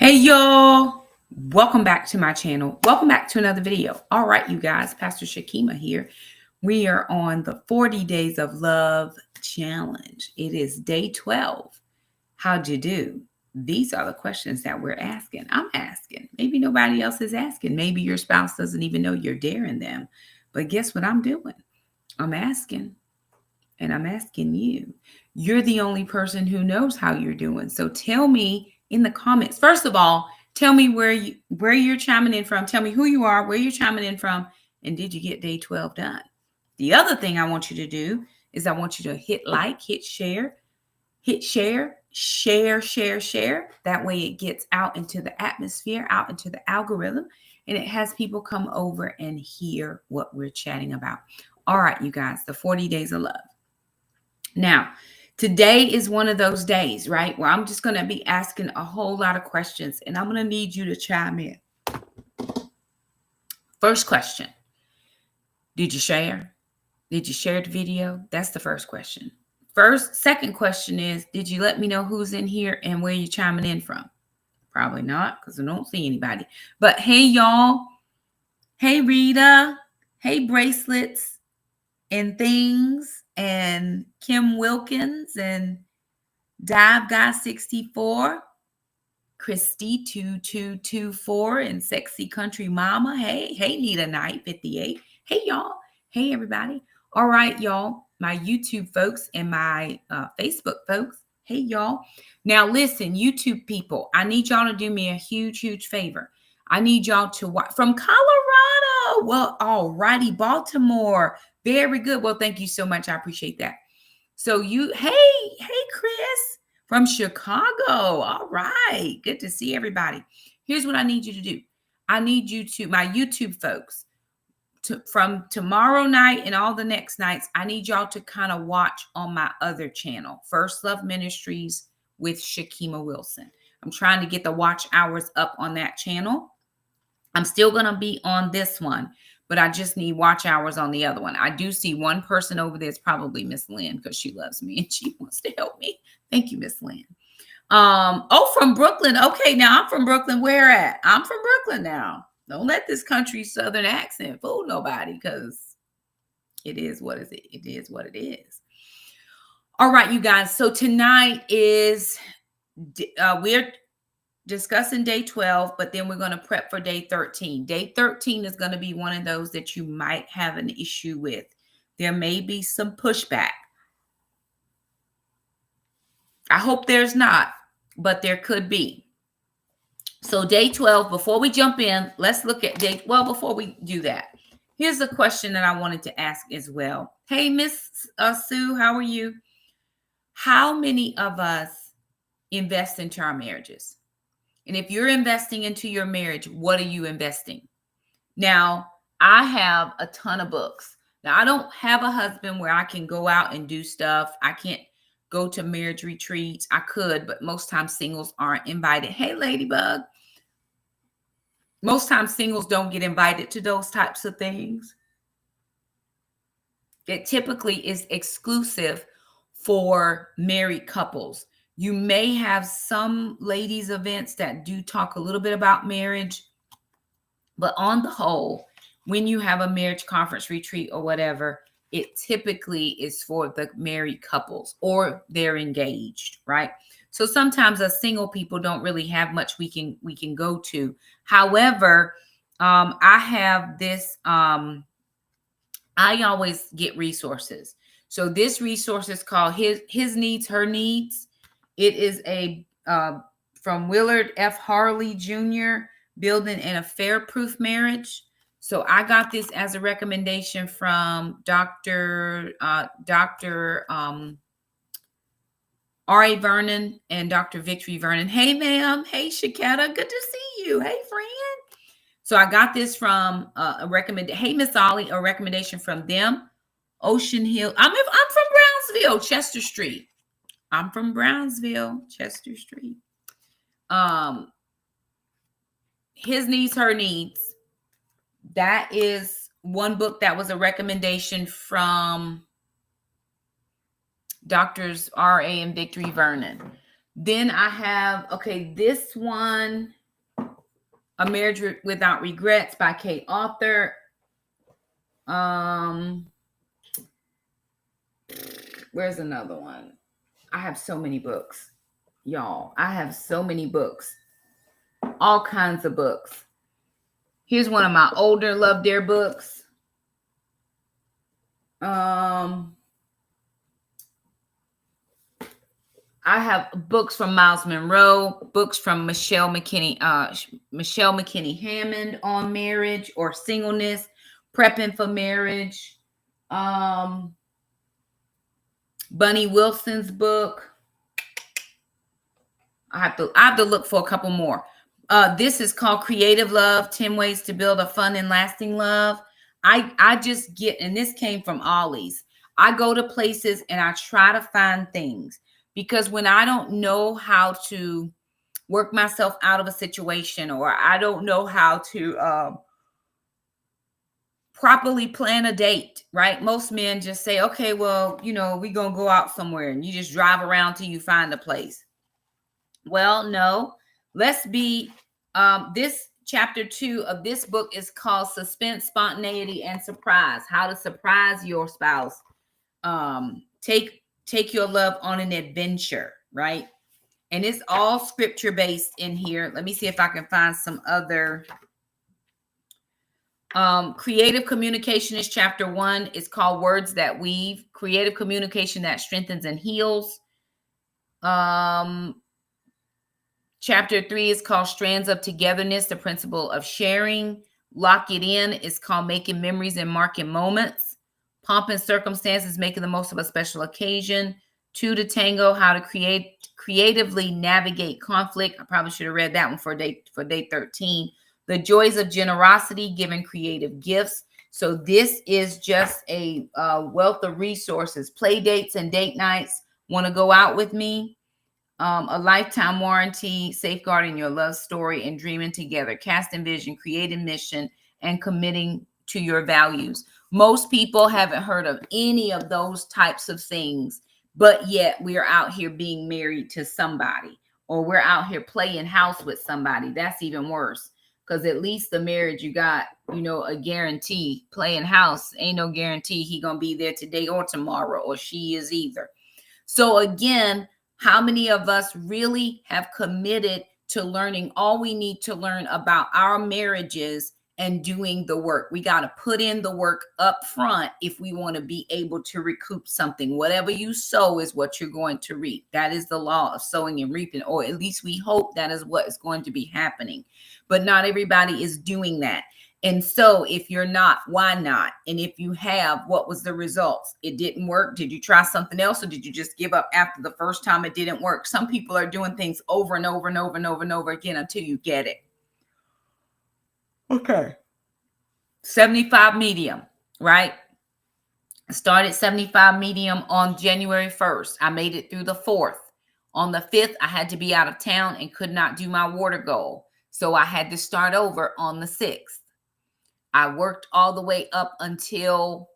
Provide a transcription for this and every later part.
Hey y'all, welcome back to my channel. Welcome back to another video. All right, you guys, Pastor Shakema here. We are on the 40 Days of Love Challenge. It is day 12. How'd you do? These are the questions that we're asking. I'm asking. Maybe nobody else is asking. Maybe your spouse doesn't even know you're daring them. But guess what I'm doing? I'm asking. And I'm asking you. You're the only person who knows how you're doing. So tell me in the comments. First of all, tell me where you're chiming in from. Tell me who you are, where you're chiming in from, and did you get day 12 done? The other thing I want you to do is I want you to hit like, share. That way it gets out into the atmosphere, out into the algorithm, and it has people come over and hear what we're chatting about. All right, you guys, the 40 Days of Love. Now, today is one of those days, right, where I'm just going to be asking a whole lot of questions, and I'm going to need you to chime in. First question. Did you share? Did you share the video? That's the first question. Second question is, did you let me know who's in here and where you're chiming in from? Probably not, because I don't see anybody. But hey, y'all. Hey, Rita. Hey, Bracelets and Things. And Kim Wilkins and Dive Guy 64, Christy 2224, and Sexy Country Mama. Hey, Nita Knight 58. Hey, y'all. Hey, everybody. All right, y'all. My YouTube folks and my Facebook folks. Hey, y'all. Now, listen, YouTube people, I need y'all to do me a huge favor. I need y'all to watch from Colorado. Well, all righty, Baltimore. Very good. Well, thank you so much. I appreciate that. So hey, Chris from Chicago. All right. Good to see everybody. Here's what I need you to do. I need you to, my YouTube folks, from tomorrow night and all the next nights, I need y'all to kind of watch on my other channel, First Love Ministries with Shakema Wilson. I'm trying to get the watch hours up on that channel. I'm still going to be on this one, but I just need watch hours on the other one. I do see one person over there. It's probably Miss Lynn, because she loves me and she wants to help me. Thank you, Miss Lynn. From Brooklyn. Okay, now I'm from Brooklyn. Where at? I'm from Brooklyn now. Don't let this country southern accent fool nobody, because it is what is it. It is what it is. All right, you guys. So tonight is we're discussing day 12, but then we're going to prep for day 13. Day 13 is going to be one of those that you might have an issue with. There may be some pushback. I hope there's not, but there could be. So day 12, before we jump in, let's look at before we do that, here's a question that I wanted to ask as well. Hey, Miss Sue, how are you? How many of us invest into our marriages? And if you're investing into your marriage, what are you investing? Now, I have a ton of books. Now, I don't have a husband where I can go out and do stuff. I can't go to marriage retreats. I could, but most times singles aren't invited. Hey, Ladybug. Most times singles don't get invited to those types of things. It typically is exclusive for married couples. You may have some ladies' events that do talk a little bit about marriage, but on the whole, when you have a marriage conference retreat or whatever, it typically is for the married couples or they're engaged, right? So sometimes us single people don't really have much we can go to. However, I have this, I always get resources. So this resource is called His Needs, Her Needs. It is from Willard F. Harley Jr., Building an Affair-Proof Marriage. So I got this as a recommendation from Dr. R.A. Vernon and Dr. Victory Vernon. Hey, ma'am. Hey, Shaketta. Good to see you. Hey, friend. So I got this from a recommendation. Hey, Miss Ollie, a recommendation from them. Ocean Hill. I'm from Brownsville, Chester Street. I'm from Brownsville, Chester Street. His Needs, Her Needs. That is one book that was a recommendation from Doctors R.A. and Victory Vernon. Then I have, okay, this one, A Marriage Without Regrets by Kate Author. Where's another one? I have so many books, y'all. I have so many books, all kinds of books. Here's one of my older Love Dare books. I have books from Miles Monroe, books from Michelle McKinney Hammond on marriage or singleness, prepping for marriage. Bunny Wilson's book. I have to look for a couple more. This is called Creative Love, 10 Ways to Build a Fun and Lasting Love. I just get, and this came from Ollie's. I go to places and I try to find things, because when I don't know how to work myself out of a situation, or I don't know how to properly plan a date, right? Most men just say, okay, well, we're going to go out somewhere, and you just drive around till you find a place. Well, no, let's be, this chapter 2 of this book is called Suspense, Spontaneity, and Surprise, how to surprise your spouse. Take your love on an adventure, right? And it's all scripture based in here. Let me see if I can find some other. Creative communication is chapter 1. It's called Words That Weave. Creative communication that strengthens and heals. Chapter 3 is called Strands of Togetherness, the principle of sharing. Lock It In is called Making Memories and Marking Moments. Pomp and Circumstances, making the most of a special occasion. 2 to Tango, how to creatively navigate conflict. I probably should have read that one for day 13. The Joys of Generosity, giving creative gifts. So this is just a wealth of resources. Play dates and date nights. Want to go out with me? A Lifetime Warranty, Safeguarding Your Love Story and Dreaming Together. Casting Vision, Creating Mission, and Committing to Your Values. Most people haven't heard of any of those types of things, but yet we are out here being married to somebody, or we're out here playing house with somebody. That's even worse, because at least the marriage, you got, a guarantee. Playing house, ain't no guarantee he gonna be there today or tomorrow, or she is either. So again, how many of us really have committed to learning all we need to learn about our marriages and doing the work? We got to put in the work up front if we want to be able to recoup something. Whatever you sow is what you're going to reap. That is the law of sowing and reaping, or at least we hope that is what is going to be happening. But not everybody is doing that. And so if you're not, why not? And if you have, what was the results? It didn't work. Did you try something else, or did you just give up after the first time it didn't work? Some people are doing things over and over and over and over and over again until you get it. Okay. 75 medium, right? I started 75 medium on January 1st. I made it through the 4th. On the 5th, I had to be out of town and could not do my water goal. So I had to start over on the 6th. I worked all the way up until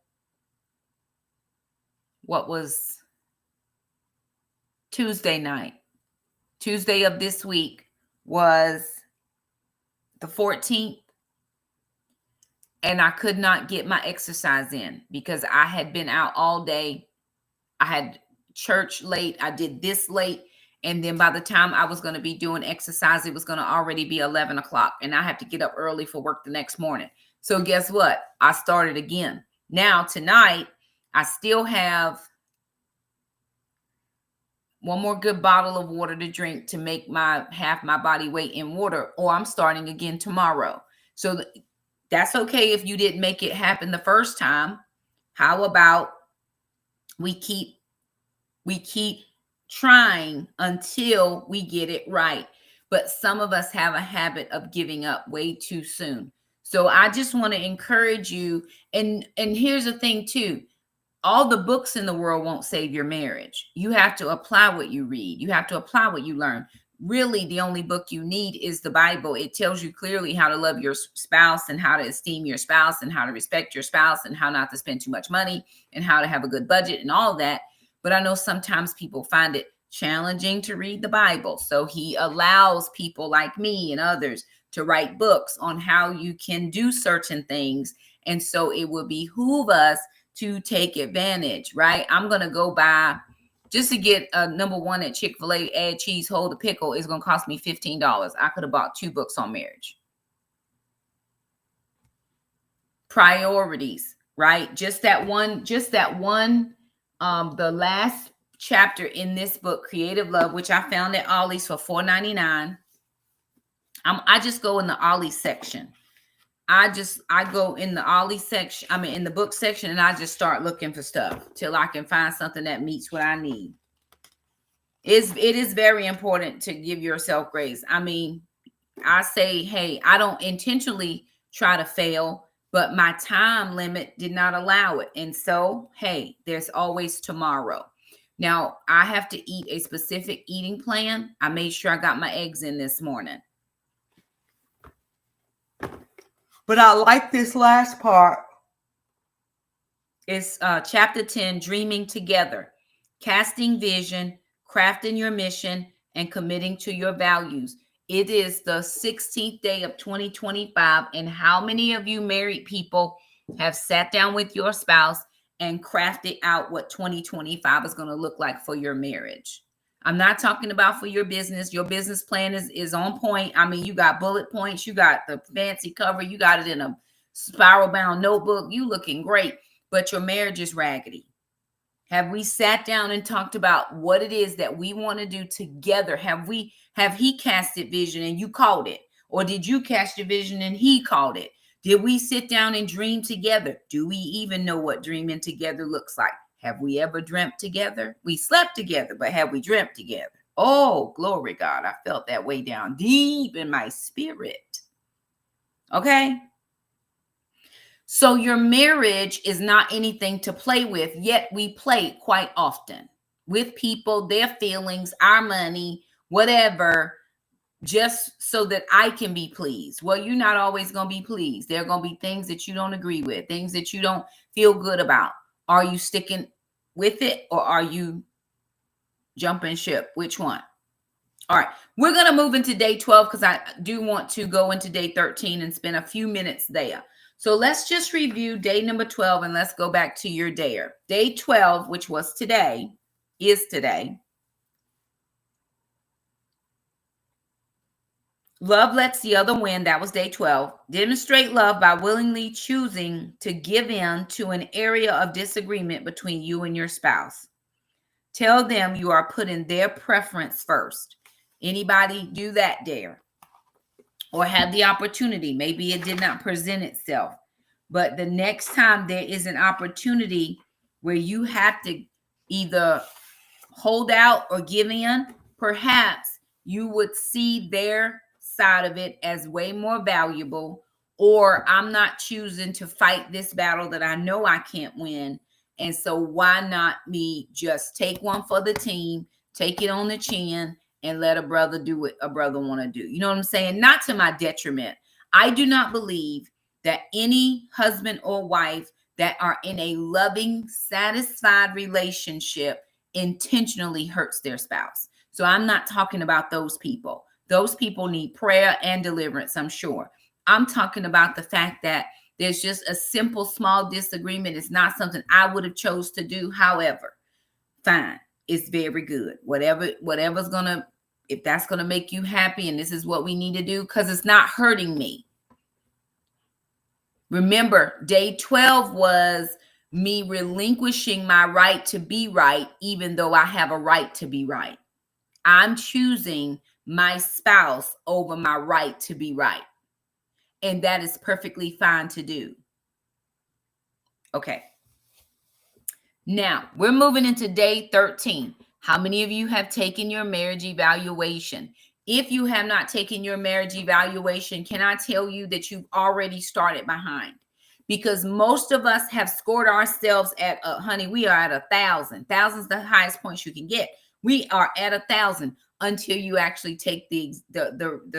what was Tuesday night. Tuesday of this week was the 14th. And I could not get my exercise in because I had been out all day. I had church late. I did this late. And then by the time I was going to be doing exercise, it was going to already be 11 o'clock. And I have to get up early for work the next morning. So guess what? I started again. Now tonight, I still have one more good bottle of water to drink to make half my body weight in water, or I'm starting again tomorrow. So that's okay if you didn't make it happen the first time. How about we keep trying until we get it right? But some of us have a habit of giving up way too soon. So I just want to encourage you. And here's the thing too. All the books in the world won't save your marriage. You have to apply what you read. You have to apply what you learn. Really, the only book you need is the Bible. It tells you clearly how to love your spouse and how to esteem your spouse and how to respect your spouse and how not to spend too much money and how to have a good budget and all that. But I know sometimes people find it challenging to read the Bible. So he allows people like me and others to write books on how you can do certain things. And so it will behoove us to take advantage, right? I'm going to go buy, just to get a number one at Chick-fil-A, add cheese, hold the pickle, is going to cost me $15. I could have bought 2 books on marriage. Priorities, right? Just that one, the last chapter in this book, Creative Love, which I found at Ollie's for $4.99. I just go in the Ollie section. I go in the Ollie section, in the book section, and I just start looking for stuff till I can find something that meets what I need. It is very important to give yourself grace. I say, hey, I don't intentionally try to fail, but my time limit did not allow it. And so, hey, there's always tomorrow. Now, I have to eat a specific eating plan. I made sure I got my eggs in this morning. But I like this last part. It's chapter 10, Dreaming Together, Casting Vision, Crafting Your Mission, and Committing to Your Values. It is the 16th day of 2025. And how many of you married people have sat down with your spouse and crafted out what 2025 is going to look like for your marriage? I'm not talking about for your business. Your business plan is on point. You got bullet points. You got the fancy cover. You got it in a spiral bound notebook. You looking great, but your marriage is raggedy. Have we sat down and talked about what it is that we want to do together? Have he casted vision and you called it? Or did you cast your vision and he called it? Did we sit down and dream together? Do we even know what dreaming together looks like? Have we ever dreamt together? We slept together, but have we dreamt together? Oh, glory God. I felt that way down deep in my spirit. Okay? So your marriage is not anything to play with, yet we play quite often with people, their feelings, our money, whatever, just so that I can be pleased. Well, you're not always going to be pleased. There are going to be things that you don't agree with, things that you don't feel good about. Are you sticking with it or are you jumping ship? Which one? All right, we're going to move into day 12 because I do want to go into day 13 and spend a few minutes there. So let's just review day number 12 and let's go back to your dare. Day 12, which was today, is today. Love lets the other win. That was day 12. Demonstrate love by willingly choosing to give in to an area of disagreement between you and your spouse. Tell them you are putting their preference first. Anybody do that dare? Or have the opportunity? Maybe it did not present itself. But the next time there is an opportunity where you have to either hold out or give in, perhaps you would see their side of it as way more valuable, or I'm not choosing to fight this battle that I know I can't win. And so why not me just take one for the team, take it on the chin, and let a brother do what a brother want to do? You know what I'm saying? Not to my detriment. I do not believe that any husband or wife that are in a loving, satisfied relationship intentionally hurts their spouse. So I'm not talking about those people. Those people need prayer and deliverance, I'm sure. I'm talking about the fact that there's just a simple, small disagreement. It's not something I would have chose to do. However, fine. It's very good. Whatever's gonna, if that's gonna make you happy and this is what we need to do, because it's not hurting me. Remember, day 12 was me relinquishing my right to be right, even though I have a right to be right. I'm choosing my spouse over my right to be right. And that is perfectly fine to do. Okay. Now, we're moving into day 13. How many of you have taken your marriage evaluation? If you have not taken your marriage evaluation, can I tell you that you've already started behind? Because most of us have scored ourselves at, honey, we are at 1,000. 1,000 is the highest points you can get. We are at 1,000 until you actually take the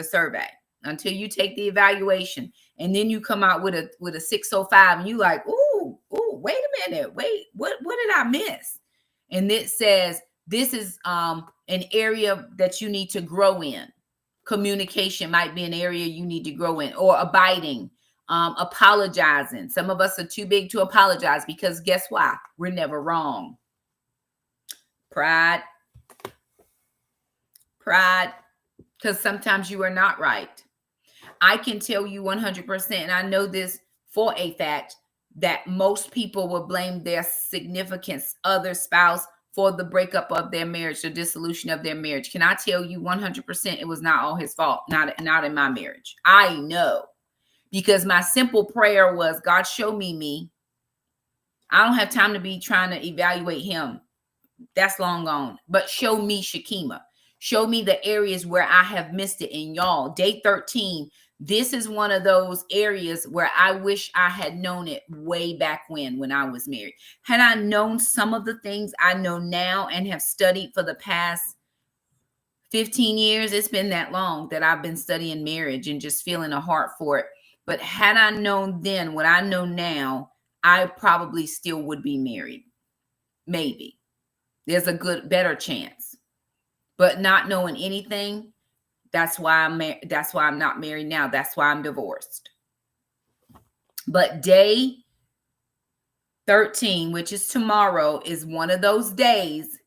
survey, until you take the evaluation, and then you come out with a 605, and you like, ooh, wait a minute, what did I miss? And it says This is an area that you need to grow in. Communication might be an area you need to grow in, or abiding, apologizing. Some of us are too big to apologize because guess why? We're never wrong. Pride, because sometimes you are not right. I can tell you 100%, and I know this for a fact, that most people will blame their significant other spouse for the breakup of their marriage, the dissolution of their marriage. Can I tell you 100% it was not all his fault, not in my marriage. I know, because my simple prayer was, God, show me. I don't have time to be trying to evaluate him. That's long gone. But show me Shakema. Show me the areas where I have missed it. And y'all, day 13, this is one of those areas where I wish I had known it way back when I was married. Had I known some of the things I know now and have studied for the past 15 years, it's been that long that I've been studying marriage and just feeling a heart for it. But had I known then what I know now, I probably still would be married. Maybe. There's a better chance. But not knowing anything, that's why I'm not married now. That's why I'm divorced. But day 13, which is tomorrow, is one of those days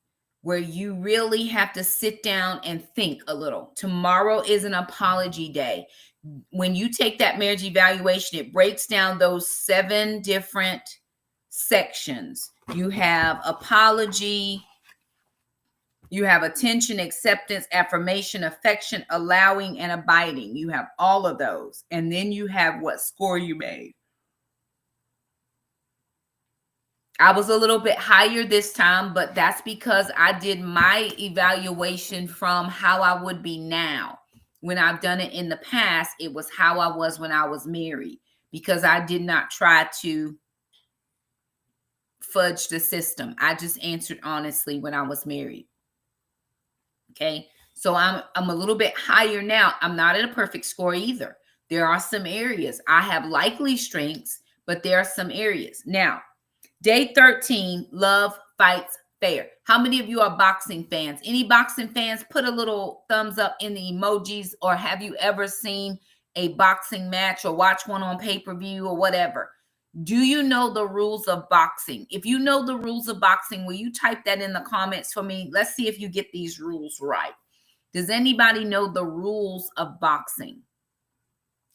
where you really have to sit down and think a little. Tomorrow is an apology day. When you take that marriage evaluation, it breaks down those 7 different sections. You have apology, you have attention, acceptance, affirmation, affection, allowing, and abiding. You have all of those. And then you have what score you made. I was a little bit higher this time, but that's because I did my evaluation from how I would be now. When I've done it in the past, it was how I was when I was married, because I did not try to fudge the system. I just answered honestly when I was married. Okay, so I'm a little bit higher now. I'm not at a perfect score either. There are some areas. I have likely strengths, but there are some areas. Now, day 13, love fights fair. How many of you are boxing fans? Any boxing fans? Put a little thumbs up in the emojis. Or have you ever seen a boxing match or watch one on pay-per-view or whatever? Do you know the rules of boxing? If you know the rules of boxing, will you type that in the comments for me? Let's see if you get these rules right. Does anybody know the rules of boxing?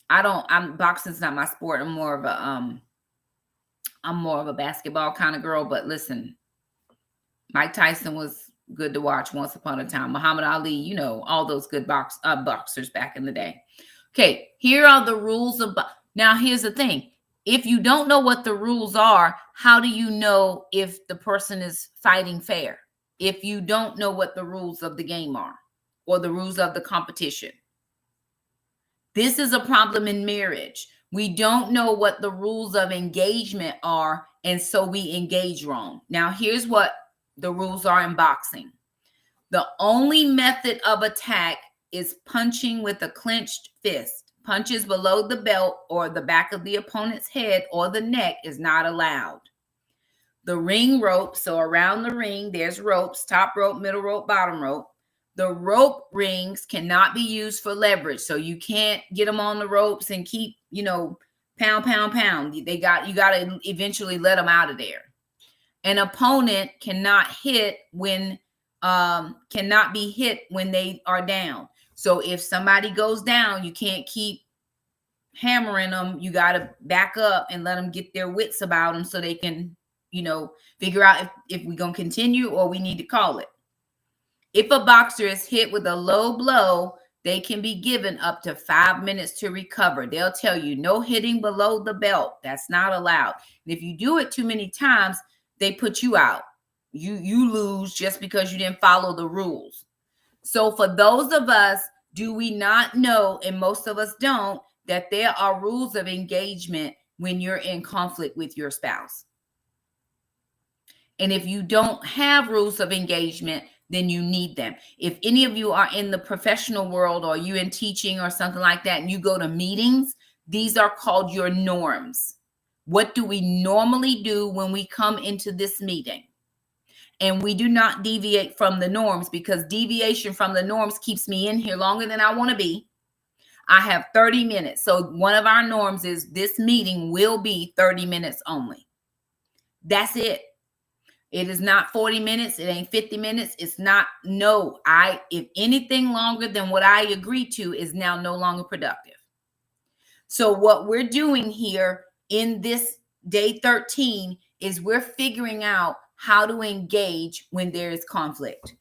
Boxing's not my sport. I'm more of a basketball kind of girl, but listen, Mike Tyson was good to watch once upon a time. Muhammad Ali, you know, all those good boxers back in the day. Okay, here are the rules of now here's the thing. If you don't know what the rules are, how do you know if the person is fighting fair? If you don't know what the rules of the game are or the rules of the competition. This is a problem in marriage. We don't know what the rules of engagement are, and so we engage wrong. Now, here's what the rules are in boxing. The only method of attack is punching with a clenched fist. Punches below the belt or the back of the opponent's head or the neck is not allowed. The ring rope, so around the ring, there's ropes, top rope, middle rope, bottom rope. The rope rings cannot be used for leverage. So you can't get them on the ropes and keep, pound, pound, pound. You got to eventually let them out of there. An opponent cannot be hit when they are down. So if somebody goes down, you can't keep hammering them. You got to back up and let them get their wits about them so they can, figure out if we're going to continue or we need to call it. If a boxer is hit with a low blow, they can be given up to 5 minutes to recover. They'll tell you no hitting below the belt. That's not allowed. And if you do it too many times, they put you out. You lose just because you didn't follow the rules. So for those of us, do we not know, and most of us don't, that there are rules of engagement when you're in conflict with your spouse? And if you don't have rules of engagement, then you need them. If any of you are in the professional world or you in teaching or something like that, and you go to meetings, these are called your norms. What do we normally do when we come into this meeting? and we do not deviate from the norms, because deviation from the norms keeps me in here longer than I want to be. I have 30 minutes. So one of our norms is this meeting will be 30 minutes only. That's it. It is not 40 minutes. It ain't 50 minutes. It's not. No, if anything longer than what I agree to is now no longer productive. So what we're doing here in this day 13 is we're figuring out how to engage when there is conflict.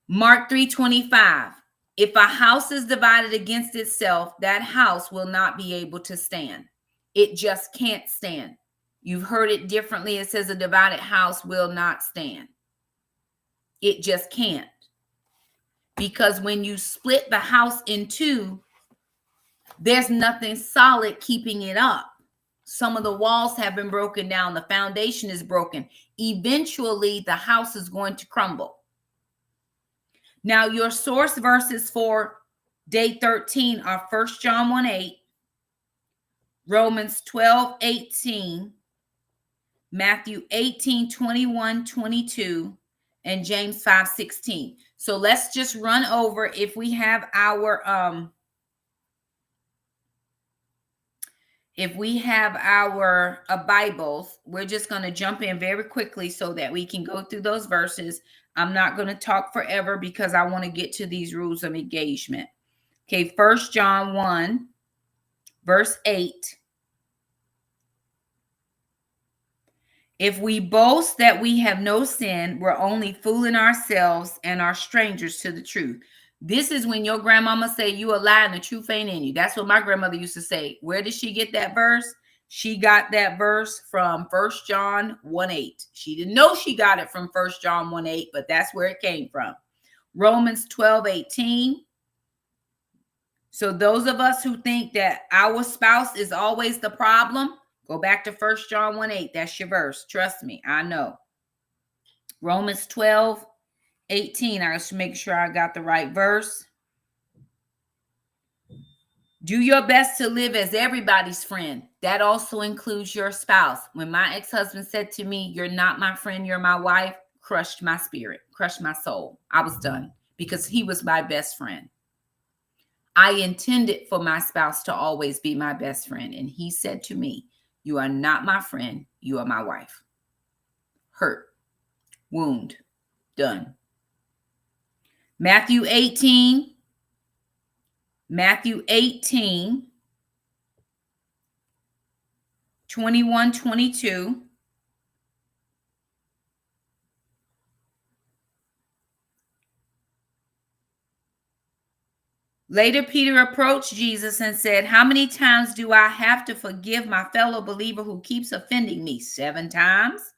Mark 3:25. If a house is divided against itself, that house will not be able to stand. It just can't stand. You've heard it differently. It says a divided house will not stand. It just can't. Because when you split the house in two, there's nothing solid keeping it up. Some of the walls have been broken down. The foundation is broken. Eventually, the house is going to crumble. Now, your source verses for day 13 are 1 John 1:8, Romans 12:18, Matthew 18:21-22, and James 5:16. So let's just run over if we have our Bibles. We're just going to jump in very quickly so that we can go through those verses. I'm not going to talk forever because I want to get to these rules of engagement. Okay, 1 John 1, verse 8. If we boast that we have no sin, we're only fooling ourselves and are strangers to the truth. This is when your grandmama say you a lie and the truth ain't in you. That's what my grandmother used to say. Where did she get that verse? She got that verse from 1 John 1:8. She didn't know she got it from 1 John 1:8, but that's where it came from. Romans 12:18. So those of us who think that our spouse is always the problem, go back to 1 John 1:8. That's your verse. Trust me, I know. Romans 12:18. I should make sure I got the right verse. Do your best to live as everybody's friend. That also includes your spouse. When my ex-husband said to me, "You're not my friend, you're my wife," crushed my spirit, crushed my soul. I was done because he was my best friend. I intended for my spouse to always be my best friend. And he said to me, "You are not my friend, you are my wife." Hurt, wound, done. Matthew 18, 21-22. Later, Peter approached Jesus and said, "How many times do I have to forgive my fellow believer who keeps offending me? 7 times?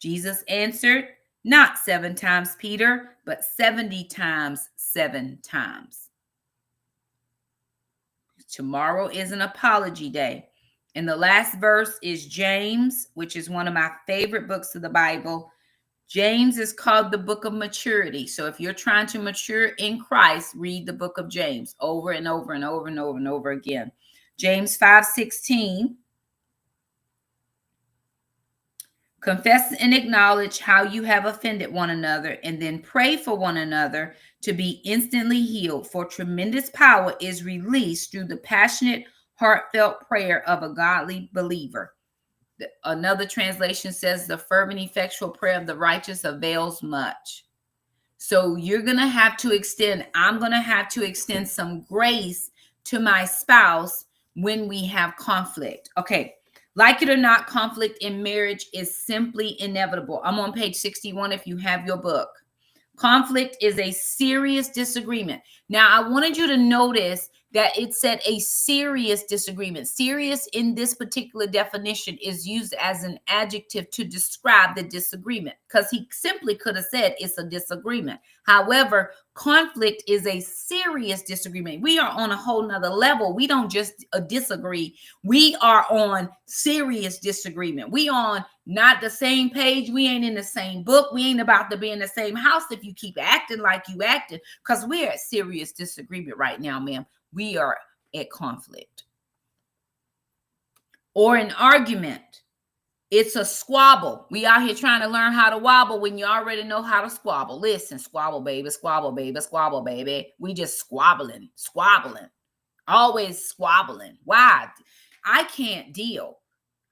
Jesus answered, "Not 7 times, Peter, but 70 times 7 times. Tomorrow is an apology day. And the last verse is James, which is one of my favorite books of the Bible. James is called the book of maturity. So if you're trying to mature in Christ, read the book of James over and over and over and over and over again. James 5:16. Confess and acknowledge how you have offended one another, and then pray for one another to be instantly healed. For tremendous power is released through the passionate, heartfelt prayer of a godly believer. Another translation says the fervent, effectual prayer of the righteous avails much. So I'm going to have to extend some grace to my spouse when we have conflict. Okay. Like it or not, conflict in marriage is simply inevitable. I'm on page 61 if you have your book. Conflict is a serious disagreement. Now, I wanted you to notice that it said a serious disagreement. Serious in this particular definition is used as an adjective to describe the disagreement, because he simply could have said it's a disagreement. However, conflict is a serious disagreement. We are on a whole nother level. We don't just disagree. We are on serious disagreement. We on not the same page. We ain't in the same book. We ain't about to be in the same house if you keep acting like you acting, because we're at serious disagreement right now, ma'am. We are at conflict or an argument. It's a squabble. We out here trying to learn how to wobble when you already know how to squabble. Listen, squabble, baby, squabble, baby, squabble, baby. We just squabbling. Always squabbling. Why? I can't deal.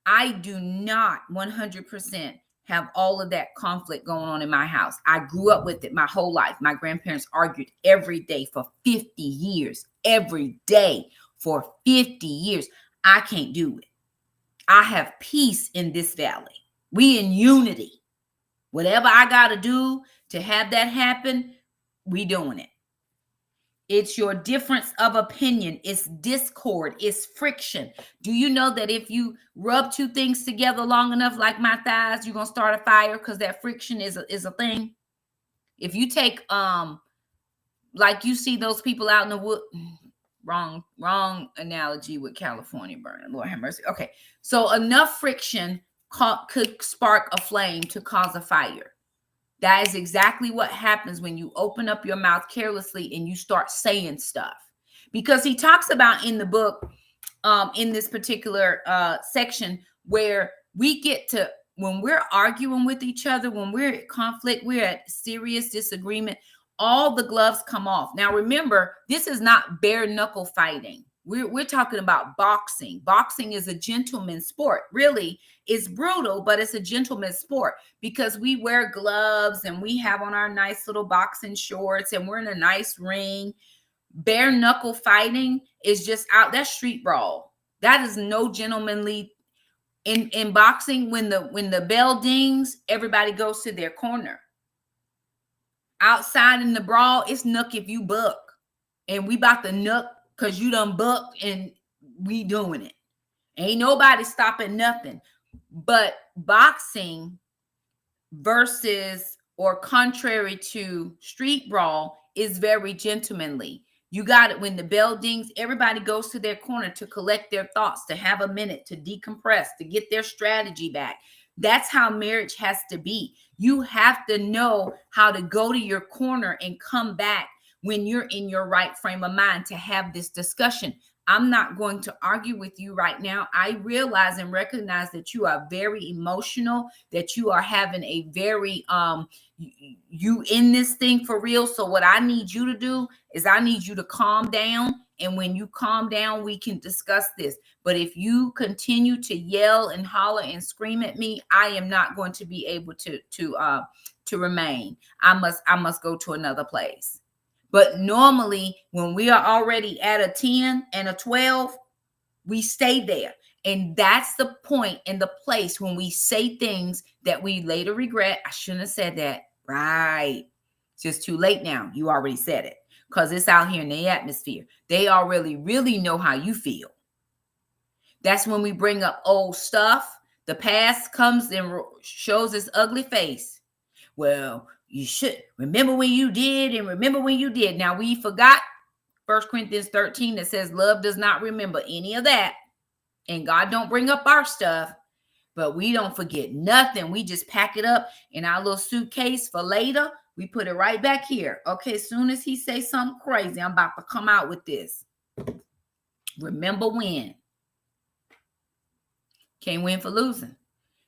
I do not 100% have all of that conflict going on in my house. I grew up with it my whole life. My grandparents argued every day for 50 years. Every day for 50 years. I can't do it. I have peace in this valley. We in unity. Whatever I got to do to have that happen, we doing it. It's your difference of opinion. It's discord. It's friction. Do you know that if you rub two things together long enough, like my thighs, you're going to start a fire because that friction is a thing? If you take, like you see those people out in the wood, wrong analogy with California burning. Lord have mercy. Okay. So enough friction could spark a flame to cause a fire. That is exactly what happens when you open up your mouth carelessly and you start saying stuff. Because he talks about in the book, in this particular section, where we get to, when we're arguing with each other, when we're at conflict, we're at serious disagreement, all the gloves come off. Now, remember, this is not bare knuckle fighting. We're talking about boxing. Boxing is a gentleman's sport. Really, it's brutal, but it's a gentleman's sport because we wear gloves and we have on our nice little boxing shorts and we're in a nice ring. Bare knuckle fighting is just out. That's street brawl. That is no gentlemanly. In boxing, when the bell dings, everybody goes to their corner. Outside in the brawl, it's nuck if you buck. And we about to nuck because you done bucked and we doing it. Ain't nobody stopping nothing. But boxing versus or contrary to street brawl is very gentlemanly. You got it. When the bell dings, everybody goes to their corner to collect their thoughts, to have a minute, to decompress, to get their strategy back. That's how marriage has to be. You have to know how to go to your corner and come back when you're in your right frame of mind to have this discussion. I'm not going to argue with you right now. I realize and recognize that you are very emotional, that you are having a very, you in this thing for real. So what I need you to do is I need you to calm down. And when you calm down, we can discuss this. But if you continue to yell and holler and scream at me, I am not going to be able to remain. I must go to another place. But normally when we are already at a 10 and a 12, we stay there. And that's the point and the place when we say things that we later regret. I shouldn't have said that. Right. It's just too late now. You already said it because it's out here in the atmosphere. They already really know how you feel. That's when we bring up old stuff. The past comes and shows its ugly face. Well, you should remember when you did and remember when you did. Now we forgot 1 Corinthians 13 that says love does not remember any of that. And God don't bring up our stuff, but we don't forget nothing. We just pack it up in our little suitcase for later. We put it right back here. Okay, as soon as he say something crazy, I'm about to come out with this. Remember when. Can't win for losing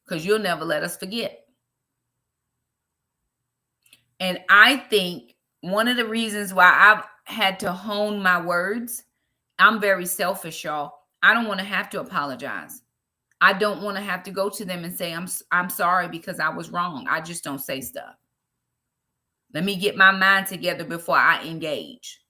because you'll never let us forget. And I think one of the reasons why I've had to hone my words, I'm very selfish, y'all. I don't want to have to apologize. I don't want to have to go to them and say, I'm sorry because I was wrong. I just don't say stuff. Let me get my mind together before I engage.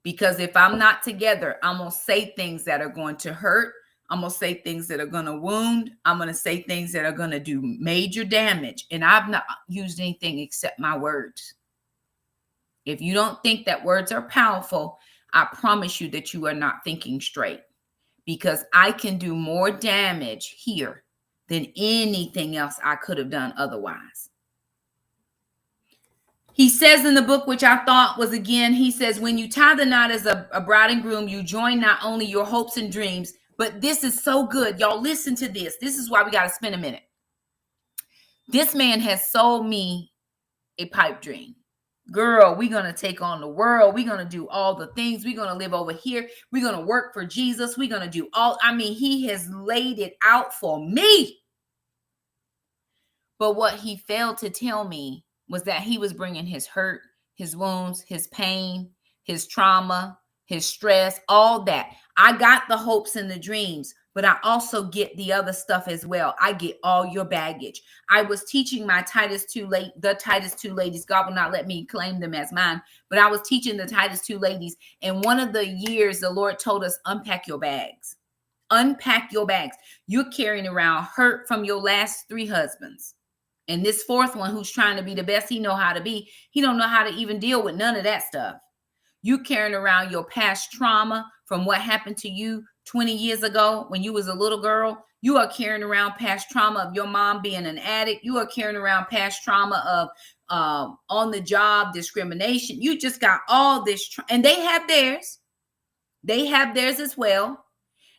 Because if I'm not together, I'm going to say things that are going to hurt. I'm going to say things that are going to wound. I'm going to say things that are going to do major damage. And I've not used anything except my words. If you don't think that words are powerful, I promise you that you are not thinking straight. Because I can do more damage here than anything else I could have done otherwise. He says in the book, which I thought was, again, he says, when you tie the knot as a bride and groom, you join not only your hopes and dreams, but this is so good. Y'all listen to this. This is why we got to spend a minute. This man has sold me a pipe dream. Girl, we're going to take on the world. We're going to do all the things. We're going to live over here. We're going to work for Jesus. We're going to do all. I mean, he has laid it out for me. But what he failed to tell me was that he was bringing his hurt, his wounds, his pain, his trauma, his stress, all that. I got the hopes and the dreams, but I also get the other stuff as well. I get all your baggage. I was teaching my the Titus 2 ladies. God will not let me claim them as mine, but I was teaching the Titus 2 ladies. And one of the years, the Lord told us, unpack your bags. Unpack your bags. You're carrying around hurt from your last 3 husbands. And this 4th one, who's trying to be the best he know how to be, he don't know how to even deal with none of that stuff. You carrying around your past trauma from what happened to you 20 years ago when you was a little girl. You are carrying around past trauma of your mom being an addict. You are carrying around past trauma of on the job discrimination. You just got all this, and they have theirs. They have theirs as well.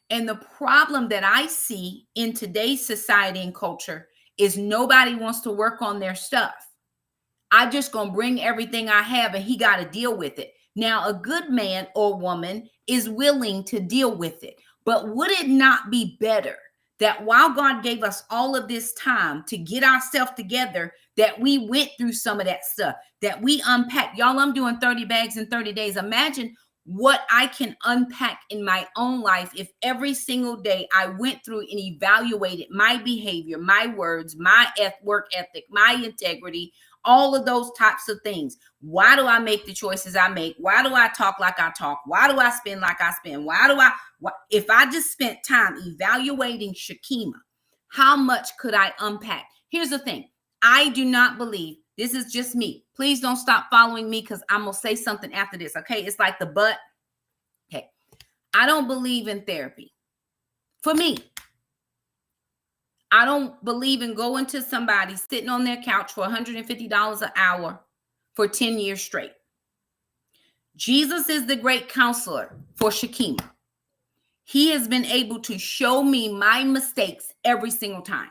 And the problem that I see in today's society and culture is nobody wants to work on their stuff. I just gonna bring everything I have and he got to deal with it. Now, a good man or woman is willing to deal with it. But would it not be better that while God gave us all of this time to get ourselves together, that we went through some of that stuff, that we unpacked? Y'all, I'm doing 30 bags in 30 days. Imagine what I can unpack in my own life if every single day I went through and evaluated my behavior, my words, my work ethic, my integrity, all of those types of things. Why do I make the choices I make? Why do I talk like I talk? Why do I spend like I spend? If I just spent time evaluating Shakema, how much could I unpack? Here's the thing. I do not believe, this is just me. Please don't stop following me because I'm going to say something after this. Okay. It's like the but. Okay. I don't believe in therapy. For me, I don't believe in going to somebody sitting on their couch for $150 an hour for 10 years straight. Jesus is the great counselor for Shakema. He has been able to show me my mistakes every single time.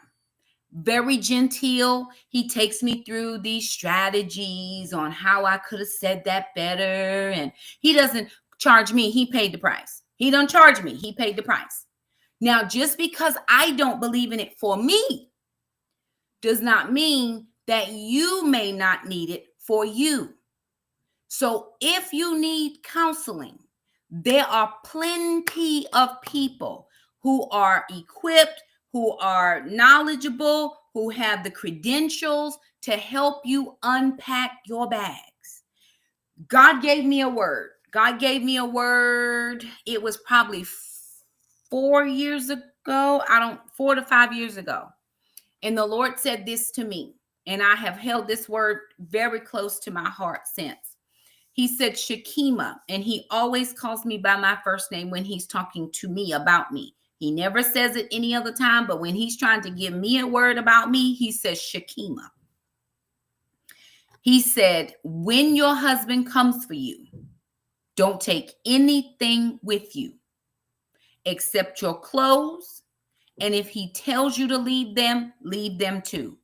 Very genteel. He takes me through these strategies on how I could have said that better. And he doesn't charge me. He paid the price. He don't charge me. He paid the price. Now, just because I don't believe in it for me does not mean that you may not need it for you. So if you need counseling, there are plenty of people who are equipped, who are knowledgeable, who have the credentials to help you unpack your bags. God gave me a word. God gave me a word. It was probably 4 years ago. 4 to 5 years ago. And the Lord said this to me. And I have held this word very close to my heart since. He said, Shakema, and he always calls me by my first name when he's talking to me about me. He never says it any other time, but when he's trying to give me a word about me, he says Shakema. He said, when your husband comes for you, don't take anything with you except your clothes. And if he tells you to leave them too.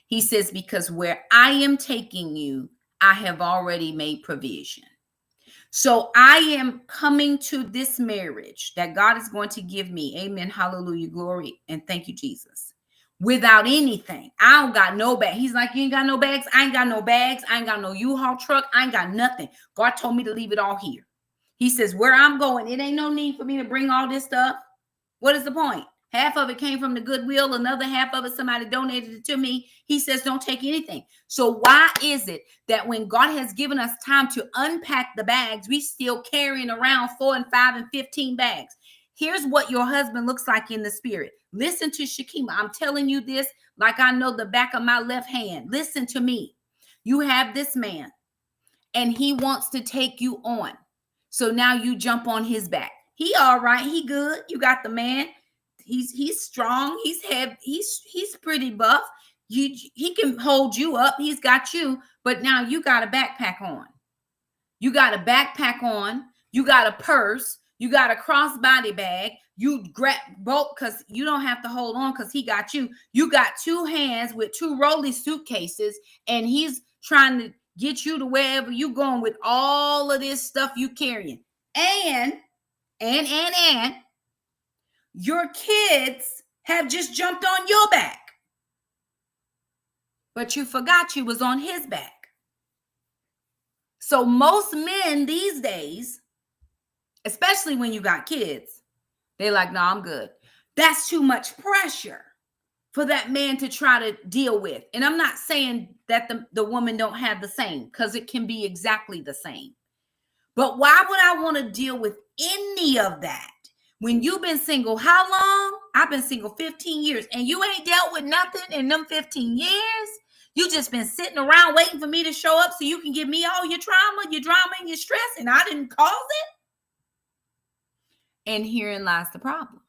He says, because where I am taking you, I have already made provision. So I am coming to this marriage that God is going to give me. Amen. Hallelujah. Glory. And thank you, Jesus. Without anything. I don't got no bag. He's like, you ain't got no bags. I ain't got no bags. I ain't got no U-Haul truck. I ain't got nothing. God told me to leave it all here. He says, where I'm going, it ain't no need for me to bring all this stuff. What is the point? Half of it came from the Goodwill. Another half of it, somebody donated it to me. He says, don't take anything. So why is it that when God has given us time to unpack the bags, we still carrying around 4 and 5 and 15 bags? Here's what your husband looks like in the spirit. Listen to Shakema. I'm telling you this like I know the back of my left hand. Listen to me. You have this man and he wants to take you on. So now you jump on his back. He all right. He good. You got the man. He's strong. He's heavy. He's pretty buff. He can hold you up. He's got you. But now you got a backpack on. You got a backpack on. You got a purse. You got a crossbody bag. You grab both because you don't have to hold on because he got you. You got 2 hands with 2 rolly suitcases, and he's trying to get you to wherever you going with all of this stuff you carrying. And your kids have just jumped on your back. but you forgot you was on his back. So most men these days, especially when you got kids, they're like, no, I'm good. That's too much pressure for that man to try to deal with. And I'm not saying that the woman don't have the same, because it can be exactly the same. But why would I want to deal with any of that when you've been single? How long? I've been single 15 years, and you ain't dealt with nothing in them 15 years. You just been sitting around waiting for me to show up so you can give me all your trauma, your drama, and your stress, and I didn't cause it. And herein lies the problem.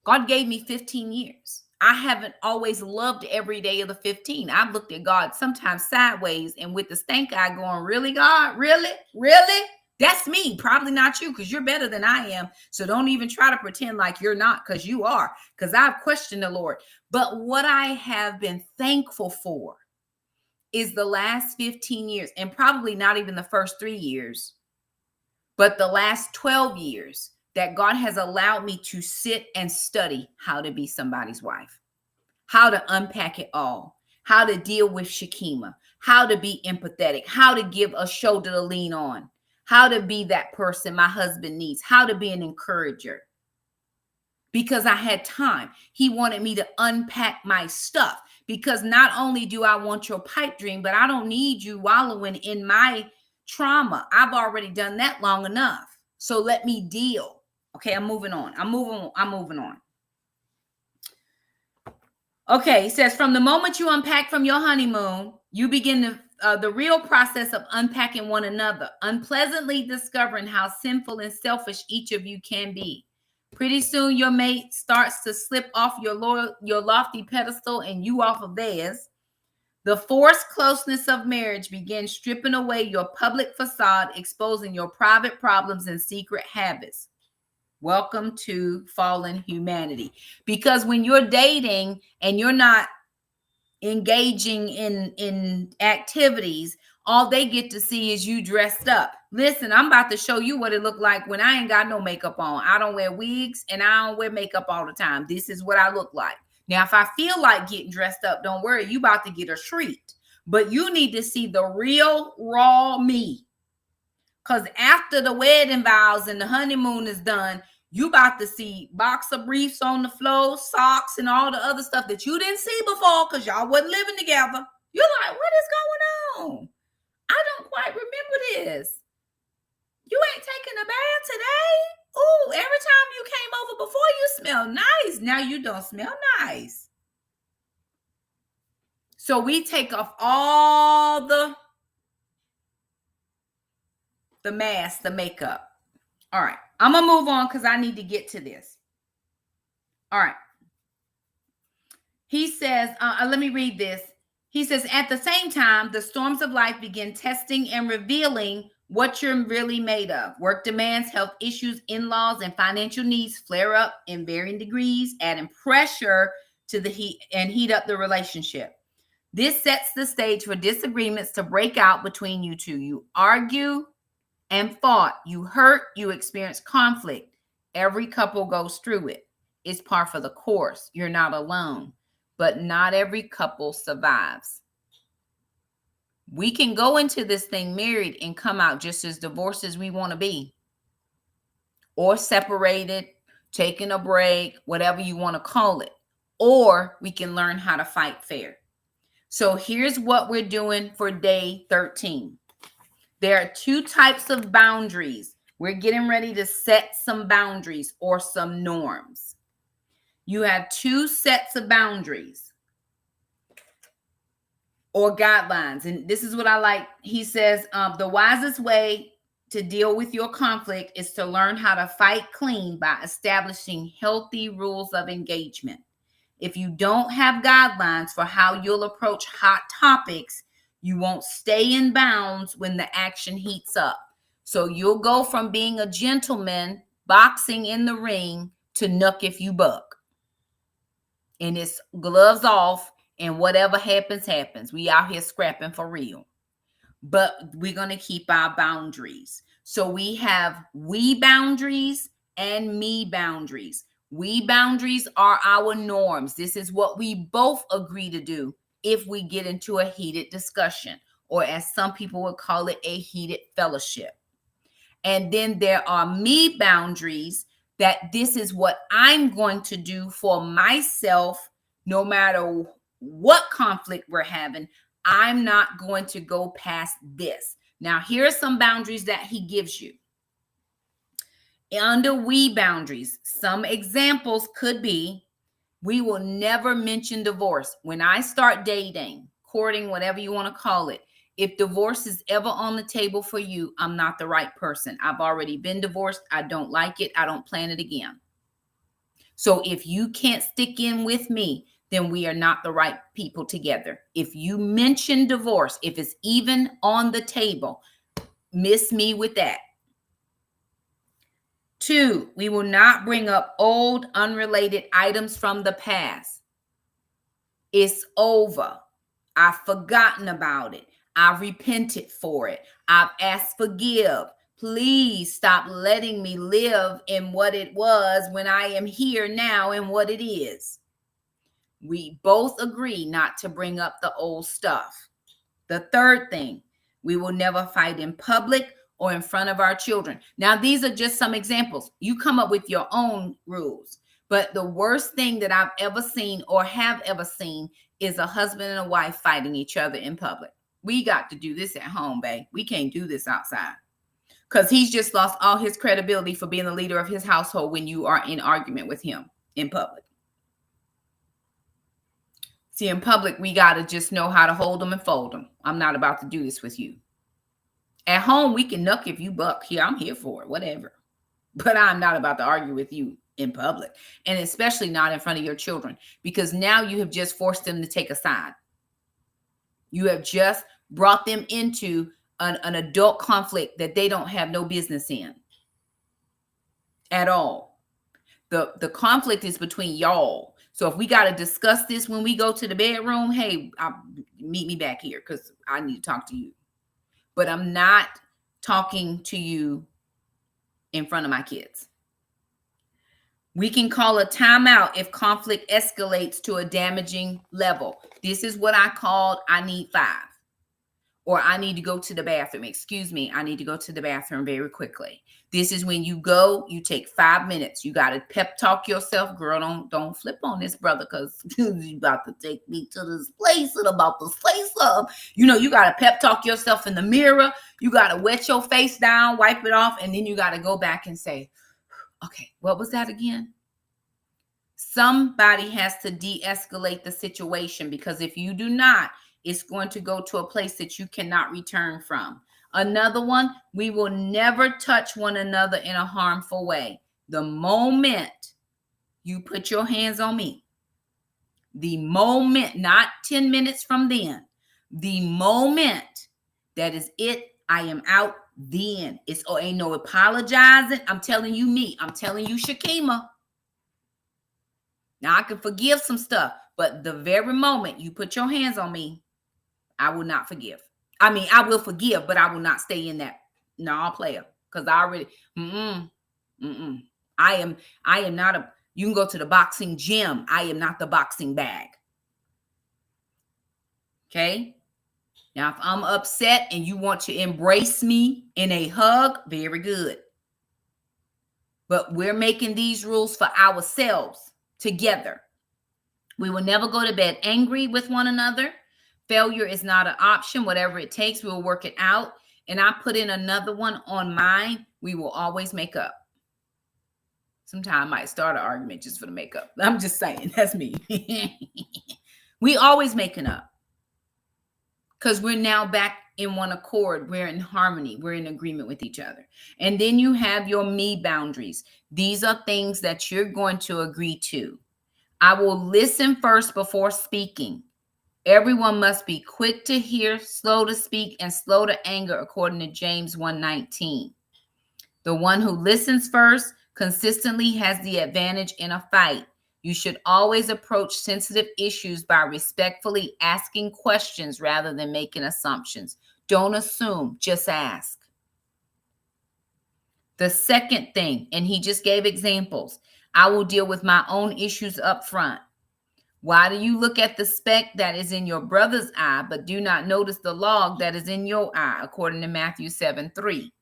God gave me 15 years. I haven't always loved every day of the 15. I've looked at God sometimes sideways and with the stank eye going, really, God? Really? Really? That's me. Probably not you, because you're better than I am. So don't even try to pretend like you're not, because you are, because I've questioned the Lord. But what I have been thankful for is the last 15 years, and probably not even the first 3 years, but the last 12 years, that God has allowed me to sit and study how to be somebody's wife, how to unpack it all, how to deal with Shakema, how to be empathetic, how to give a shoulder to lean on, how to be that person my husband needs, how to be an encourager. Because I had time. He wanted me to unpack my stuff, because not only do I want your pipe dream, but I don't need you wallowing in my trauma. I've already done that long enough. So let me deal. Okay, I'm moving on. I'm moving on. Okay, it says, from the moment you unpack from your honeymoon, you begin the real process of unpacking one another, unpleasantly discovering how sinful and selfish each of you can be. Pretty soon, your mate starts to slip off your lofty pedestal and you off of theirs. The forced closeness of marriage begins stripping away your public facade, exposing your private problems and secret habits. Welcome to fallen humanity. Because when you're dating and you're not engaging in activities, all they get to see is you dressed up. Listen, I'm about to show you what it looked like when I ain't got no makeup on. I don't wear wigs and I don't wear makeup all the time. This is what I look like. Now, if I feel like getting dressed up, don't worry, you about to get a treat. But you need to see the real, raw me. Because after the wedding vows and the honeymoon is done, you about to see boxer briefs on the floor, socks, and all the other stuff that you didn't see before because y'all wasn't living together. You're like, what is going on? I don't quite remember this. You ain't taking a bath today? Ooh, every time you came over before, you smell nice. Now you don't smell nice. So we take off all the mask, the makeup. All right. I'm going to move on because I need to get to this. All right. He says, let me read this. He says, at the same time, the storms of life begin testing and revealing what you're really made of. Work demands, health issues, in-laws, and financial needs flare up in varying degrees, adding pressure to the heat up the relationship. This sets the stage for disagreements to break out between you two. You argue and fought. You hurt. You experience conflict. Every couple goes through it. It's par for the course. You're not alone. But not every couple survives. We can go into this thing married and come out just as divorced as we want to be. Or separated, taking a break, whatever you want to call it. Or we can learn how to fight fair. So here's what we're doing for day 13. There are 2 types of boundaries. We're getting ready to set some boundaries or some norms. You have 2 sets of boundaries or guidelines. And this is what I like. He says, the wisest way to deal with your conflict is to learn how to fight clean by establishing healthy rules of engagement. If you don't have guidelines for how you'll approach hot topics, you won't stay in bounds when the action heats up. So you'll go from being a gentleman boxing in the ring to knuck if you buck. And it's gloves off and whatever happens, happens. We out here scrapping for real. But we're going to keep our boundaries. So we have we boundaries and me boundaries. We boundaries are our norms. This is what we both agree to do. if we get into a heated discussion, or as some people would call it, a heated fellowship. And then there are me boundaries, that this is what I'm going to do for myself, no matter what conflict we're having. I'm not going to go past this. Now, here are some boundaries that he gives you. Under we boundaries, some examples could be, we will never mention divorce. When I start dating, courting, whatever you want to call it, if divorce is ever on the table for you, I'm not the right person. I've already been divorced. I don't like it. I don't plan it again. So if you can't stick in with me, then we are not the right people together. If you mention divorce, if it's even on the table, miss me with that. 2, we will not bring up old, unrelated items from the past. It's over. I've forgotten about it. I've repented for it. I've asked forgive. Please stop letting me live in what it was when I am here now and what it is. We both agree not to bring up the old stuff. The third thing, we will never fight in public or in front of our children. Now, these are just some examples. You come up with your own rules. But the worst thing that I've ever seen or have ever seen is a husband and a wife fighting each other in public. We got to do this at home, babe. We can't do this outside. Because he's just lost all his credibility for being the leader of his household when you are in argument with him in public. See, in public, we got to just know how to hold them and fold them. I'm not about to do this with you. At home, we can knuck if you buck. Here, I'm here for it, whatever. But I'm not about to argue with you in public, and especially not in front of your children, because now you have just forced them to take a side. You have just brought them into an adult conflict that they don't have no business in at all. The conflict is between y'all. So if we got to discuss this when we go to the bedroom, hey, meet me back here because I need to talk to you. But I'm not talking to you in front of my kids. We can call a timeout if conflict escalates to a damaging level. This is what I called, I need 5. Or I need to go to the bathroom. Excuse me, I need to go to the bathroom very quickly. This is when you go, you take 5 minutes. You got to pep talk yourself. Girl, don't flip on this, brother, because you about to take me to this place and about to say something. You know, you got to pep talk yourself in the mirror. You got to wet your face down, wipe it off, and then you got to go back and say, okay, what was that again? Somebody has to de-escalate the situation, because if you do not, it's going to go to a place that you cannot return from. Another one, we will never touch one another in a harmful way. The moment you put your hands on me, the moment, not 10 minutes from then, the moment that is it, I am out then. It's ain't no apologizing. I'm telling you me. I'm telling you Shakema. Now I can forgive some stuff, but the very moment you put your hands on me, I will not forgive. I mean, I will forgive, but I will not stay in that. No, I'll play it because I already. I am not a. You can go to the boxing gym. I am not the boxing bag. Okay. Now, if I'm upset and you want to embrace me in a hug, very good. But we're making these rules for ourselves together. We will never go to bed angry with one another. Failure is not an option. Whatever it takes, we will work it out. And I put in another one on mine. We will always make up. Sometimes I might start an argument just for the makeup. I'm just saying, that's me. We always making up. Because we're now back in one accord. We're in harmony. We're in agreement with each other. And then you have your me boundaries. These are things that you're going to agree to. I will listen first before speaking. Everyone must be quick to hear, slow to speak, and slow to anger, according to James 1:19. The one who listens first consistently has the advantage in a fight. You should always approach sensitive issues by respectfully asking questions rather than making assumptions. Don't assume, just ask. The second thing, and he just gave examples, I will deal with my own issues up front. Why do you look at the speck that is in your brother's eye, but do not notice the log that is in your eye, according to Matthew 7:3?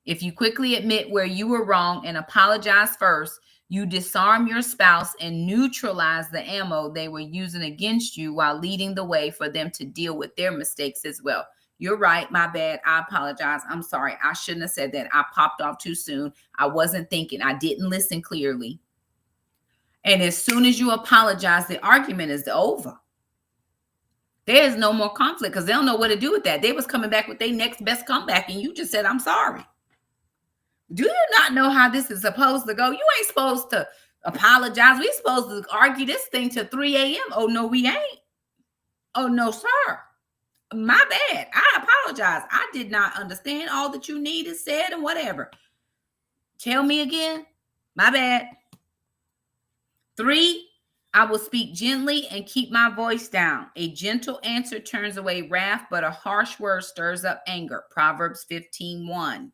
If you quickly admit where you were wrong and apologize first, you disarm your spouse and neutralize the ammo they were using against you while leading the way for them to deal with their mistakes as well. You're right. My bad. I apologize. I'm sorry. I shouldn't have said that. I popped off too soon. I wasn't thinking. I didn't listen clearly. And as soon as you apologize, the argument is over. There is no more conflict because they don't know what to do with that. They was coming back with their next best comeback, and you just said, I'm sorry. Do you not know how this is supposed to go? You ain't supposed to apologize. We supposed to argue this thing till 3 a.m. Oh, no, we ain't. Oh, no, sir. My bad. I apologize. I did not understand all that you needed, said, and whatever. Tell me again. My bad. 3, I will speak gently and keep my voice down. A gentle answer turns away wrath, but a harsh word stirs up anger. Proverbs 15:1.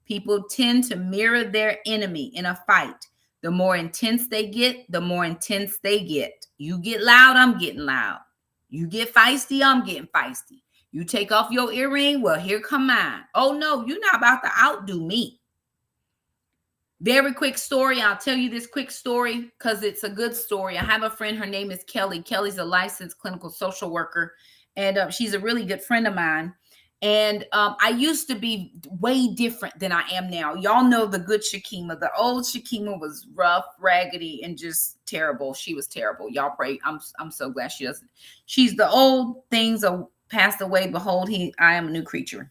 People tend to mirror their enemy in a fight. The more intense they get, the more intense they get. You get loud, I'm getting loud. You get feisty, I'm getting feisty. You take off your earring, well, here come mine. Oh, no, you're not about to outdo me. Very quick story. I'll tell you this quick story because it's a good story. I have a friend. Her name is Kelly. Kelly's a licensed clinical social worker, and she's a really good friend of mine. And I used to be way different than I am now. Y'all know the good Shakema. The old Shakema was rough, raggedy, and just terrible. She was terrible. Y'all pray. I'm so glad she doesn't. She's the old things are passed away. Behold, I am a new creature.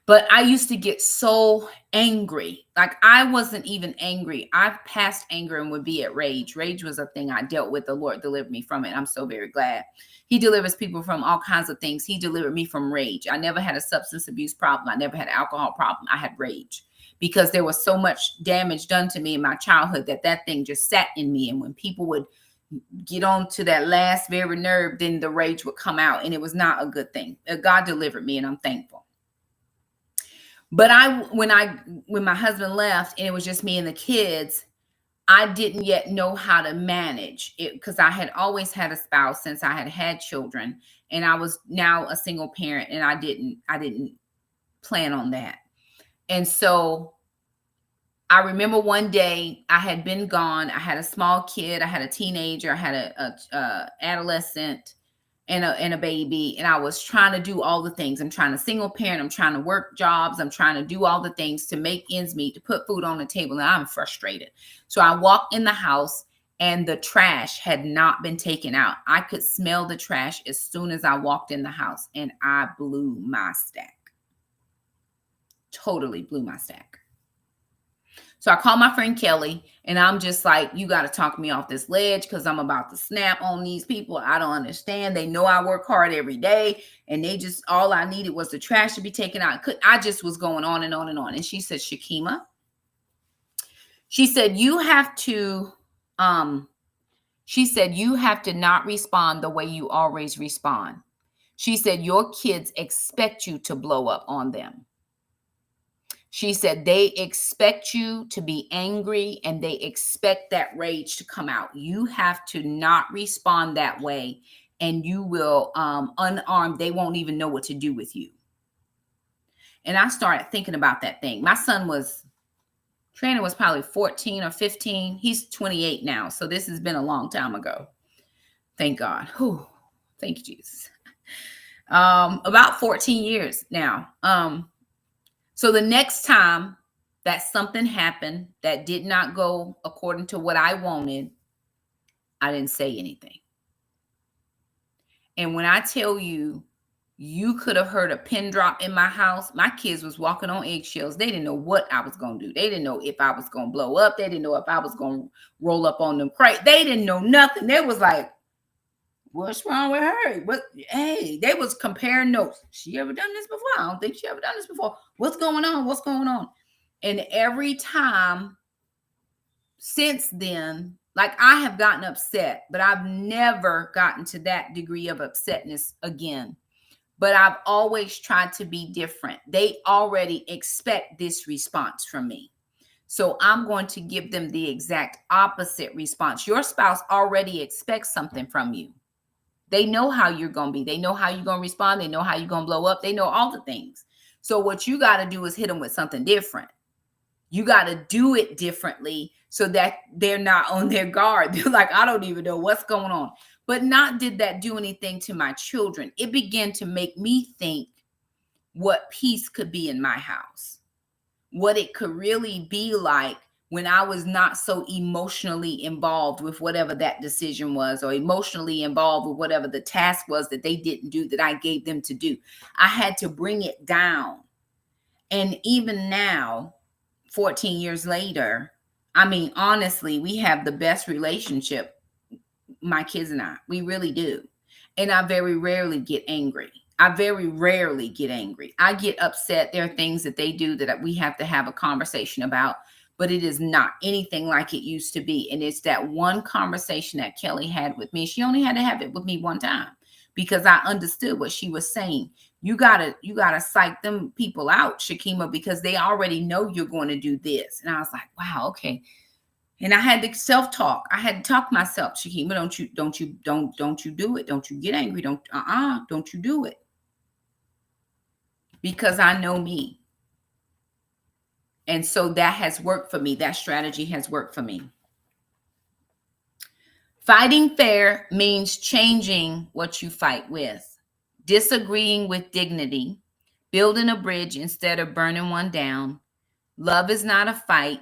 But I used to get so angry. Like I wasn't even angry. I've passed anger and would be at rage. Rage was a thing I dealt with. The Lord delivered me from it. I'm so very glad. He delivers people from all kinds of things. He delivered me from rage. I never had a substance abuse problem. I never had an alcohol problem. I had rage because there was so much damage done to me in my childhood that thing just sat in me. And when people would get on to that last very nerve, then the rage would come out. And it was not a good thing. God delivered me and I'm thankful. But when my husband left and it was just me and the kids, I didn't yet know how to manage it because I had always had a spouse since I had children, and I was now a single parent, and I didn't plan on that. And so I remember one day I had been gone. I had a small kid. I had a teenager. I had a adolescent. And a baby, and I was trying to do all the things. I'm trying to single parent. I'm trying to work jobs. I'm trying to do all the things to make ends meet, to put food on the table, and I'm frustrated. So I walked in the house, and the trash had not been taken out. I could smell the trash as soon as I walked in the house, and I blew my stack. Totally blew my stack. So I called my friend Kelly, and I'm just like, you got to talk me off this ledge because I'm about to snap on these people. I don't understand. They know I work hard every day, and they just, all I needed was the trash to be taken out. I just was going on and on and on. And she said, Shakema, she said, you have to not respond the way you always respond. She said, your kids expect you to blow up on them. She said, they expect you to be angry and they expect that rage to come out. You have to not respond that way, and you will unarmed. They won't even know what to do with you. And I started thinking about that thing. My son Training was probably 14 or 15. He's 28 now. So this has been a long time ago. Thank God. Whew. Thank you, Jesus. About 14 years now. So the next time that something happened that did not go according to what I wanted, I didn't say anything. And when I tell you, you could have heard a pin drop in my house. My kids was walking on eggshells. They didn't know what I was going to do. They didn't know if I was going to blow up. They didn't know if I was going to roll up on them crate. They didn't know nothing. They was like, what's wrong with her? Hey, they was comparing notes. She ever done this before? I don't think she ever done this before. What's going on? What's going on? And every time since then, like I have gotten upset, but I've never gotten to that degree of upsetness again. But I've always tried to be different. They already expect this response from me. So I'm going to give them the exact opposite response. Your spouse already expects something from you. They know how you're going to be. They know how you're going to respond. They know how you're going to blow up. They know all the things. So what you got to do is hit them with something different. You got to do it differently so that they're not on their guard. They're like, I don't even know what's going on. But not did that do anything to my children. It began to make me think what peace could be in my house, what it could really be like when I was not so emotionally involved with whatever that decision was, or emotionally involved with whatever the task was that they didn't do that I gave them to do. I had to bring it down. And even now, 14 years later, I mean, honestly, we have the best relationship, my kids and I. We really do. And I very rarely get angry. I get upset. There are things that they do that we have to have a conversation about, but it is not anything like it used to be. And it's that one conversation that Kelly had with me. She only had to have it with me one time because I understood what she was saying. You gotta psych them people out, Shakema, because they already know you're going to do this. And I was like, wow, okay. And I had to self-talk. I had to talk myself, Shakema, don't you do it. Don't you get angry. Don't you do it. Because I know me. And so that has worked for me. That strategy has worked for me. Fighting fair means changing what you fight with, disagreeing with dignity, building a bridge instead of burning one down. Love is not a fight,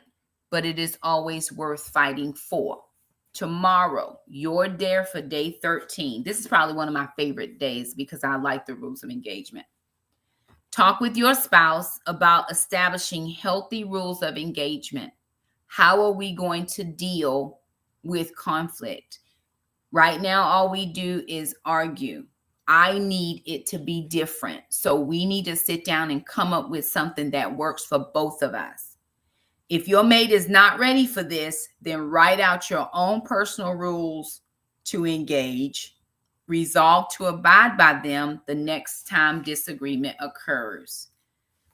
but it is always worth fighting for. Tomorrow, you're there for day 13. This is probably one of my favorite days because I like the rules of engagement. Talk with your spouse about establishing healthy rules of engagement. How are we going to deal with conflict? Right now, all we do is argue. I need it to be different. So we need to sit down and come up with something that works for both of us. If your mate is not ready for this, then write out your own personal rules to engage. Resolve to abide by them the next time disagreement occurs.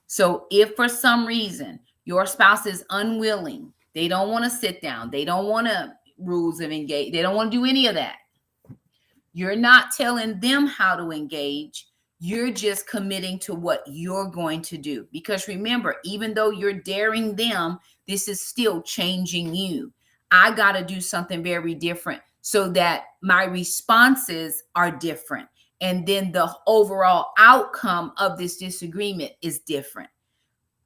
So if for some reason your spouse is unwilling, they don't want to sit down, they don't want to rules of engage, they don't want to do any of that. You're not telling them how to engage. You're just committing to what you're going to do. Because remember, even though you're daring them, this is still changing you. I got to do something very different so that my responses are different. And then the overall outcome of this disagreement is different.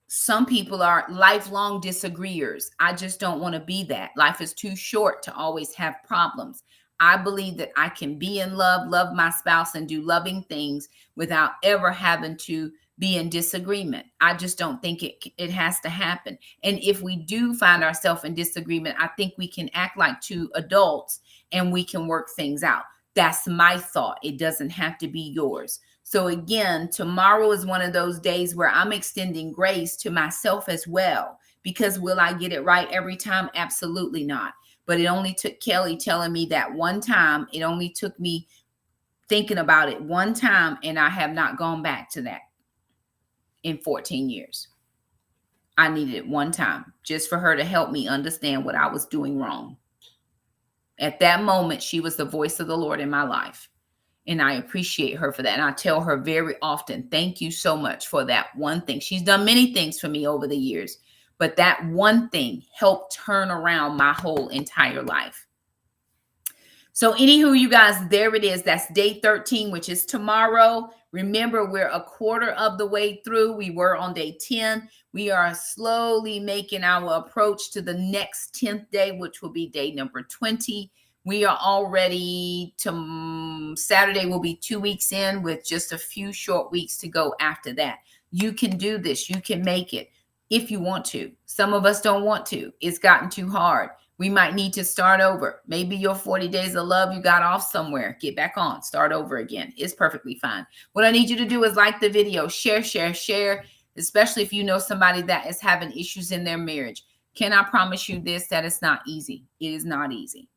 Some people are lifelong disagreeers. I just don't want to be that. Life is too short to always have problems. I believe that I can be in love my spouse, and do loving things without ever having to be in disagreement. I just don't think it has to happen. And if we do find ourselves in disagreement, I think we can act like two adults and we can work things out. That's my thought. It doesn't have to be yours. So again, tomorrow is one of those days where I'm extending grace to myself as well. Because will I get it right every time? Absolutely not. But it only took Kelly telling me that one time. It only took me thinking about it one time, and I have not gone back to that in 14 years. I needed it one time just for her to help me understand what I was doing wrong. At that moment, she was the voice of the Lord in my life. And I appreciate her for that. And I tell her very often, thank you so much for that one thing. She's done many things for me over the years, but that one thing helped turn around my whole entire life. So anywho, you guys, there it is. That's day 13, which is tomorrow. Remember, we're a quarter of the way through. We were on day 10. We are slowly making our approach to the next 10th day, which will be day number 20. We are already to Saturday will be 2 weeks in, with just a few short weeks to go after that. You can do this. You can make it if you want to. Some of us don't want to. It's gotten too hard. We might need to start over. Maybe your 40 days of love, you got off somewhere. Get back on. Start over again. It's perfectly fine. What I need you to do is like the video, share, especially if you know somebody that is having issues in their marriage. Can I promise you this, that it's not easy? It is not easy.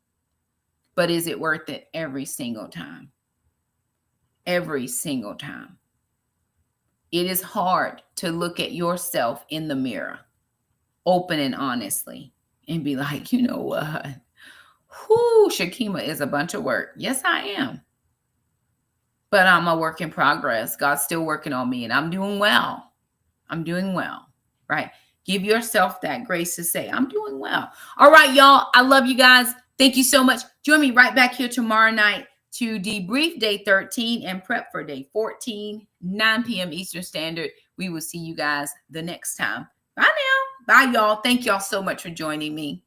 But is it worth it? Every single time. Every single time. It is hard to look at yourself in the mirror. open and honestly and be like, you know what? Whoo, Shakema is a bunch of work. Yes, I am. But I'm a work in progress. God's still working on me and I'm doing well. I'm doing well, right? Give yourself that grace to say, I'm doing well. All right, y'all. I love you guys. Thank you so much. Join me right back here tomorrow night to debrief day 13 and prep for day 14, 9 p.m. Eastern Standard. We will see you guys the next time. Bye now. Bye, y'all. Thank y'all so much for joining me.